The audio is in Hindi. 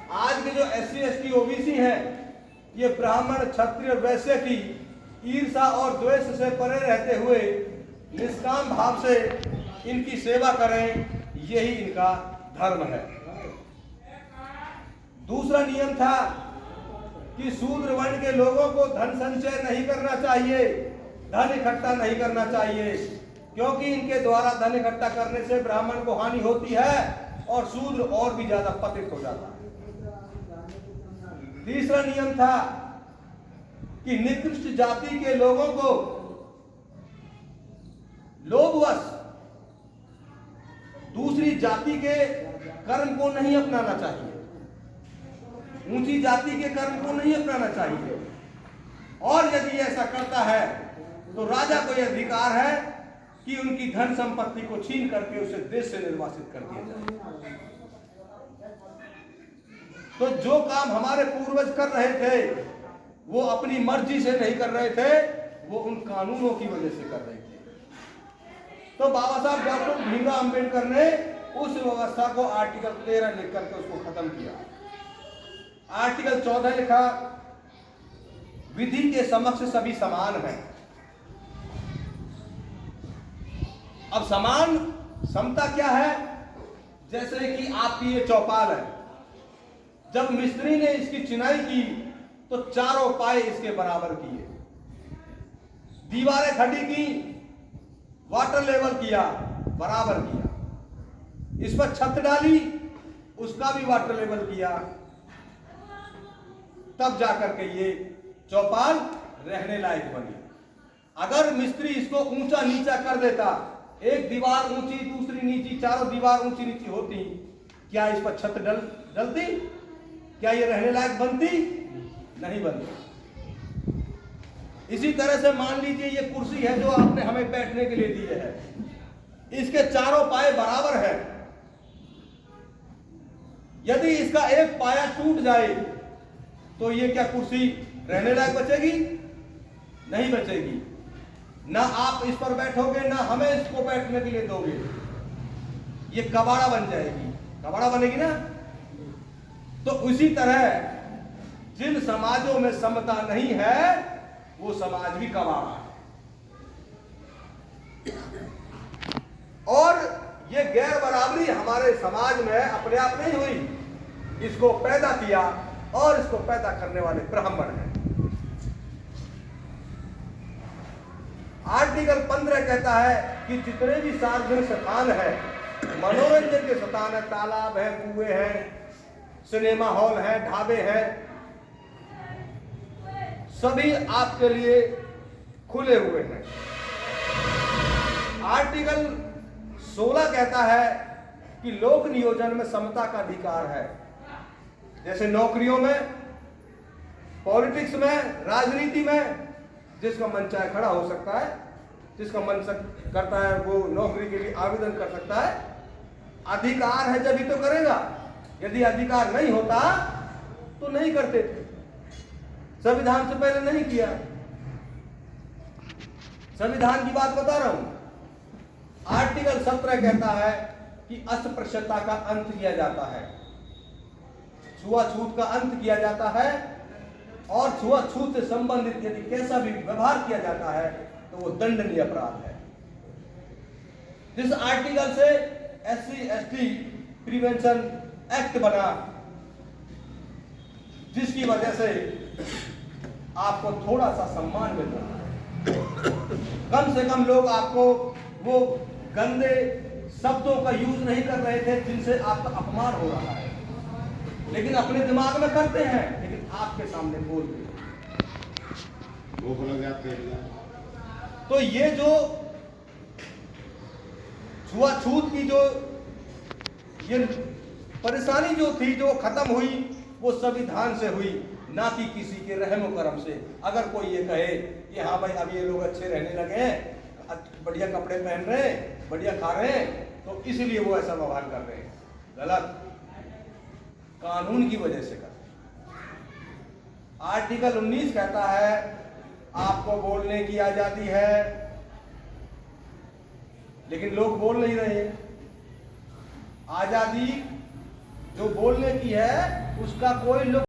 आज के जो SC ST OBC हैं, ये ब्राह्मण क्षत्रिय वैश्य की ईर्षा और द्वेष से परे रहते हुए निष्काम भाव से इनकी सेवा करें, यही इनका धर्म है। दूसरा नियम था कि शूद्र वर्ण के लोगों को धन संचय नहीं करना चाहिए, धन इकट्ठा नहीं करना चाहिए, क्योंकि इनके द्वारा धन इकट्ठा करने से ब्राह्मण को हानि होती है और शूद्र और भी ज्यादा पतित हो जाता है। तीसरा नियम था कि निकृष्ट जाति के लोगों को लोभवश दूसरी जाति के कर्म को नहीं अपनाना चाहिए, ऊंची जाति के कर्म को नहीं अपनाना चाहिए, और यदि ऐसा करता है तो राजा को यह अधिकार है कि उनकी धन संपत्ति को छीन करके उसे देश से निर्वासित कर दिया जाए। तो जो काम हमारे पूर्वज कर रहे थे वो अपनी मर्जी से नहीं कर रहे थे, वो उन कानूनों की वजह से कर रहे थे। तो बाबा साहब डॉक्टर भीमराव अंबेडकर ने उस व्यवस्था को आर्टिकल 13 लिख करके उसको खत्म किया। आर्टिकल 14 लिखा, विधि के समक्ष सभी समान हैं। अब समान समता क्या है? जैसे कि आपकी ये चौपाल है, जब मिस्त्री ने इसकी चिनाई की तो चारों पाए इसके बराबर किए, दीवारें खड़ी की, वाटर लेवल किया, बराबर किया, इस पर छत डाली, उसका भी वाटर लेवल किया, तब जाकर के ये चौपाल रहने लायक बनी। अगर मिस्त्री इसको ऊंचा नीचा कर देता, एक दीवार ऊंची दूसरी नीची, चारों दीवार ऊंची नीची होती, क्या इस पर छत डलती? क्या ये रहने लायक बनती? नहीं बनती। इसी तरह से मान लीजिए ये कुर्सी है जो आपने हमें बैठने के लिए दी है, इसके चारों पाए बराबर है। यदि इसका एक पाया टूट जाए तो ये क्या कुर्सी रहने लायक बचेगी? नहीं बचेगी। ना आप इस पर बैठोगे, ना हमें इसको बैठने के लिए दोगे, ये कबाड़ा बन जाएगी, कबाड़ा बनेगी ना। तो उसी तरह जिन समाजों में समता नहीं है वो समाज भी कबाड़ा है। और ये गैर बराबरी हमारे समाज में अपने आप नहीं हुई, इसको पैदा किया और इसको पैदा करने वाले ब्राह्मण हैं। आर्टिकल 15 कहता है कि जितने भी सार्वजनिक स्थान है, मनोरंजन के स्थान है, तालाब है, कुएं हैं, सिनेमा हॉल है, ढाबे हैं, सभी आपके लिए खुले हुए हैं। आर्टिकल 16 कहता है कि लोक नियोजन में समता का अधिकार है। जैसे नौकरियों में, पॉलिटिक्स में, राजनीति में जिसका मन चाहे खड़ा हो सकता है, जिसका मन करता है वो नौकरी के लिए आवेदन कर सकता है। अधिकार है जब ही तो करेगा, यदि अधिकार नहीं होता तो नहीं करते थे। संविधान से पहले नहीं किया। संविधान की बात बता रहा हूं। आर्टिकल 17 कहता है कि अस्पृश्यता का अंत किया जाता है, छुआछूत का अंत किया जाता है, और छुआछूत से संबंधित यदि कैसा भी व्यवहार किया जाता है तो वो दंडनीय अपराध है। जिस आर्टिकल से SC ST प्रिवेंशन एक्ट बना, जिसकी वजह से आपको थोड़ा सा सम्मान मिल रहा है, कम से कम लोग आपको वो गंदे शब्दों का यूज नहीं कर रहे थे जिनसे आपका अपमान हो रहा है, लेकिन अपने दिमाग में करते हैं, लेकिन आपके सामने बोलते हैं। तो ये जो छुआछूत की जो ये परेशानी जो थी, जो खत्म हुई, वो संविधान से हुई, ना कि किसी के रहम करम से। अगर कोई ये कहे कि हाँ भाई अब ये लोग अच्छे रहने लगे हैं, बढ़िया कपड़े पहन रहे हैं, बढ़िया खा रहे हैं, तो इसलिए वो ऐसा व्यवहार कर रहे हैं, गलत। कानून की वजह से कर। आर्टिकल 19 कहता है आपको बोलने की आजादी है, लेकिन लोग बोल नहीं रहे। आजादी जो बोलने की है उसका कोई लोग